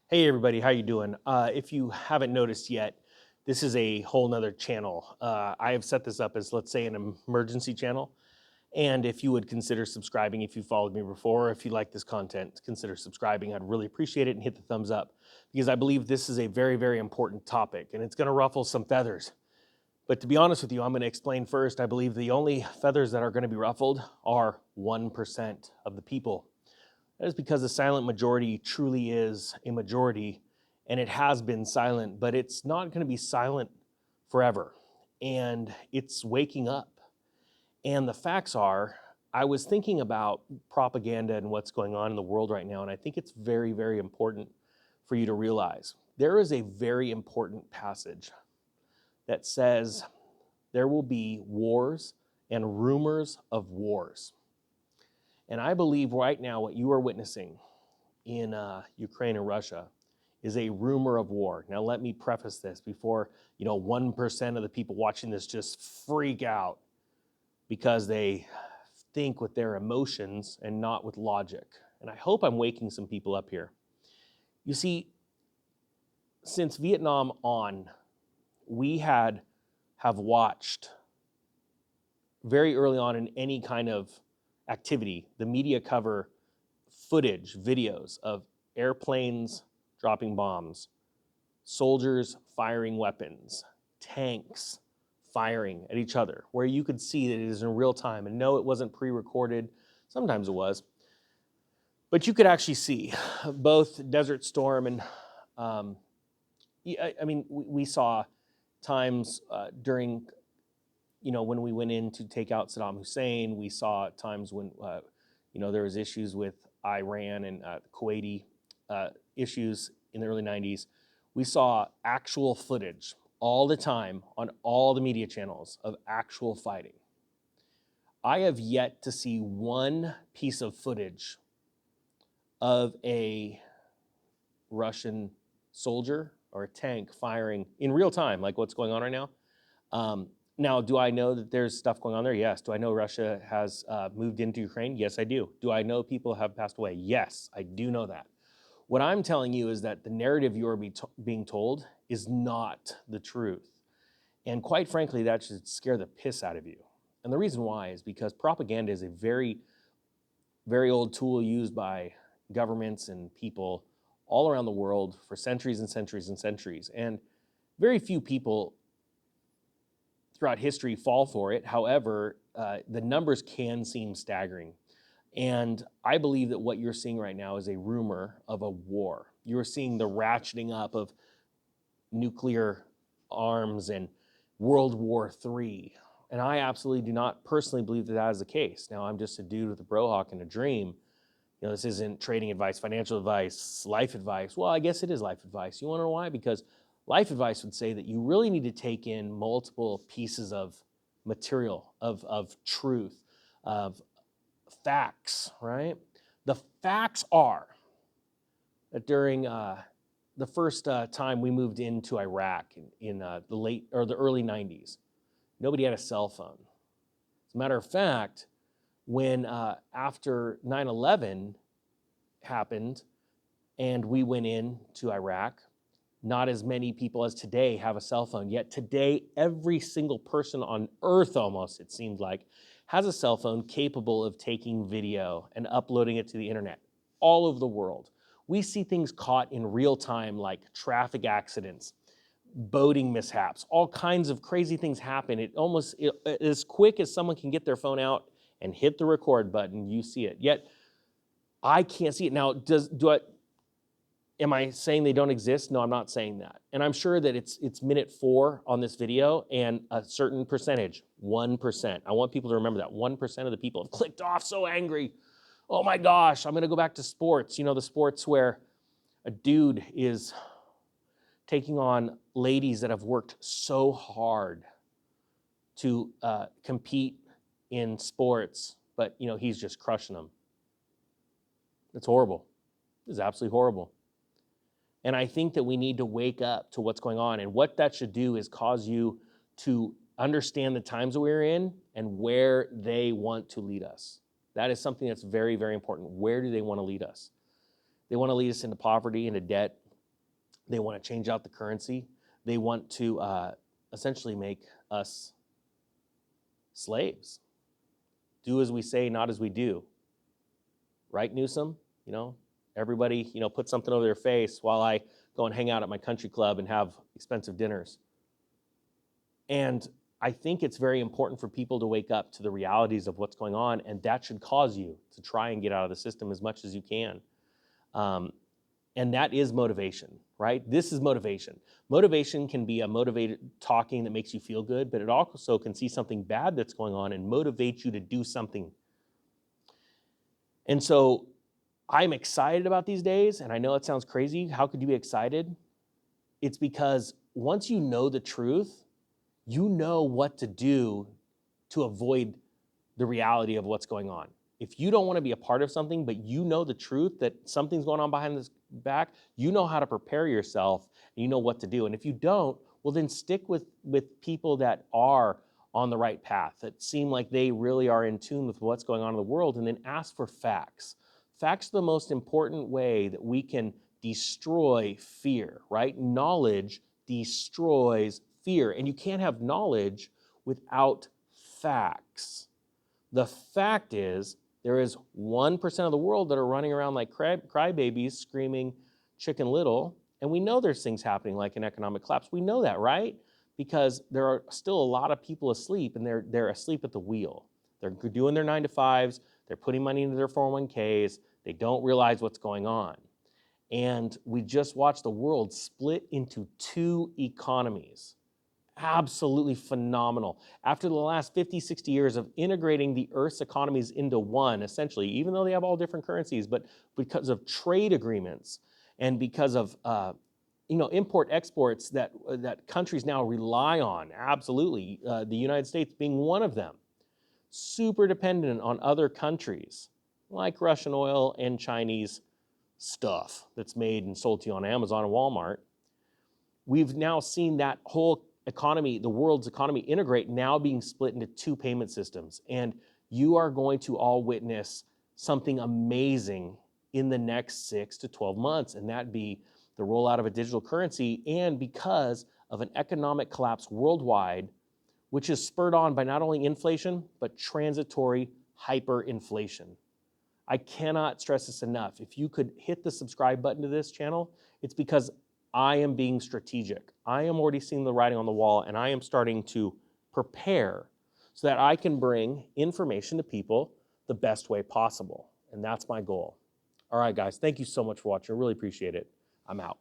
Hey everybody, how you doing? If you haven't noticed yet, this is a whole nother channel. I have set this up as, let's say, an emergency channel. And if you would consider subscribing, if you followed me before, if you like this content, consider subscribing. I'd really appreciate it, and hit the thumbs up, because I believe this is a very, very important topic, and it's gonna ruffle some feathers. But to be honest with you, I'm gonna explain first. I believe the only feathers that are gonna be ruffled are 1% of the people. That is because the silent majority truly is a majority, and it has been silent, but it's not going to be silent forever. And it's waking up. And the facts are, I was thinking about propaganda and what's going on in the world right now, and I think it's very, very important for you to realize. There is a very important passage that says there will be wars and rumors of wars. And I believe right now what you are witnessing in Ukraine and Russia is a rumor of war. Now let me preface this before 1% of the people watching this just freak out because they think with their emotions and not with logic. And I hope I'm waking some people up here. You see, since Vietnam on, we have watched very early on in any kind of activity, the media cover footage, videos of airplanes dropping bombs, soldiers firing weapons, tanks firing at each other, where you could see that it is in real time. And no, it wasn't pre-recorded. Sometimes it was. But you could actually see both Desert Storm and, we saw times during, when we went in to take out Saddam Hussein. We saw times when, there was issues with Iran and Kuwaiti issues in the early 90s. We saw actual footage all the time on all the media channels of actual fighting. I have yet to see one piece of footage of a Russian soldier or a tank firing in real time, like what's going on right now. Now, do I know that there's stuff going on there? Yes. Do I know Russia has moved into Ukraine? Yes, I do. Do I know people have passed away? Yes, I do know that. What I'm telling you is that the narrative you are being told is not the truth. And quite frankly, that should scare the piss out of you. And the reason why is because propaganda is a very, very old tool used by governments and people all around the world for centuries and centuries and centuries. And very few people throughout history fall for it. However, the numbers can seem staggering. And I believe that what you're seeing right now is a rumor of a war. You're seeing the ratcheting up of nuclear arms and World War III. And I absolutely do not personally believe that that is the case. Now, I'm just a dude with a brohawk and a dream. This isn't trading advice, financial advice, life advice. Well, I guess it is life advice. You want to know why? Because life advice would say that you really need to take in multiple pieces of material, of truth, of facts, right? The facts are that during the first time we moved into Iraq in the early 90s, nobody had a cell phone. As a matter of fact, when after 9/11 happened and we went into Iraq, not as many people as today have a cell phone. Yet today, every single person on earth almost, it seems like, has a cell phone capable of taking video and uploading it to the internet all over the world. We see things caught in real time, like traffic accidents, boating mishaps, all kinds of crazy things happen. It as quick as someone can get their phone out and hit the record button, you see it. Yet I can't see it. Now, am I saying they don't exist? No, I'm not saying that. And I'm sure that it's minute 4 on this video, and a certain percentage, 1%. I want people to remember that 1% of the people have clicked off so angry. Oh my gosh, I'm gonna go back to sports. The sports where a dude is taking on ladies that have worked so hard to compete in sports, but he's just crushing them. It's horrible. It's absolutely horrible. And I think that we need to wake up to what's going on. And what that should do is cause you to understand the times that we're in and where they want to lead us. That is something that's very, very important. Where do they want to lead us? They want to lead us into poverty, into debt, They want to change out the currency. They want to essentially make us slaves. Do as we say, not as we do. Right, Newsom? You know, everybody, you know, put something over their face while I go and hang out at my country club and have expensive dinners. And I think it's very important for people to wake up to the realities of what's going on, and that should cause you to try and get out of the system as much as you can. And that is motivation, right? This is motivation. Motivation can be a motivated talking that makes you feel good, but it also can see something bad that's going on and motivate you to do something. And so I'm excited about these days, and I know it sounds crazy. How could you be excited? It's because once you know the truth, you know what to do to avoid the reality of what's going on. If you don't want to be a part of something, but you know the truth that something's going on behind this back, you know how to prepare yourself and you know what to do. And if you don't, well, then stick with people that are on the right path, that seem like they really are in tune with what's going on in the world, and then ask for facts. Facts are the most important way that we can destroy fear, right? Knowledge destroys fear, and you can't have knowledge without facts. The fact is, there is 1% of the world that are running around like crybabies screaming Chicken Little, and we know there's things happening like an economic collapse. We know that, right? Because there are still a lot of people asleep, and they're asleep at the wheel. They're doing their 9-to-5s, they're putting money into their 401ks, they don't realize what's going on. And we just watched the world split into 2 economies. Absolutely phenomenal. After the last 50, 60 years of integrating the Earth's economies into one, essentially, even though they have all different currencies, but because of trade agreements and because of import exports that countries now rely on, absolutely, the United States being one of them, super dependent on other countries like Russian oil and Chinese stuff that's made and sold to you on Amazon and Walmart. We've now seen that whole economy, the world's economy, integrate, now being split into 2 payment systems. And you are going to all witness something amazing in the next 6 to 12 months, and that'd be the rollout of a digital currency, and because of an economic collapse worldwide, which is spurred on by not only inflation, but transitory hyperinflation. I cannot stress this enough. If you could hit the subscribe button to this channel, it's because I am being strategic. I am already seeing the writing on the wall, and I am starting to prepare so that I can bring information to people the best way possible. And that's my goal. All right, guys, thank you so much for watching. I really appreciate it. I'm out.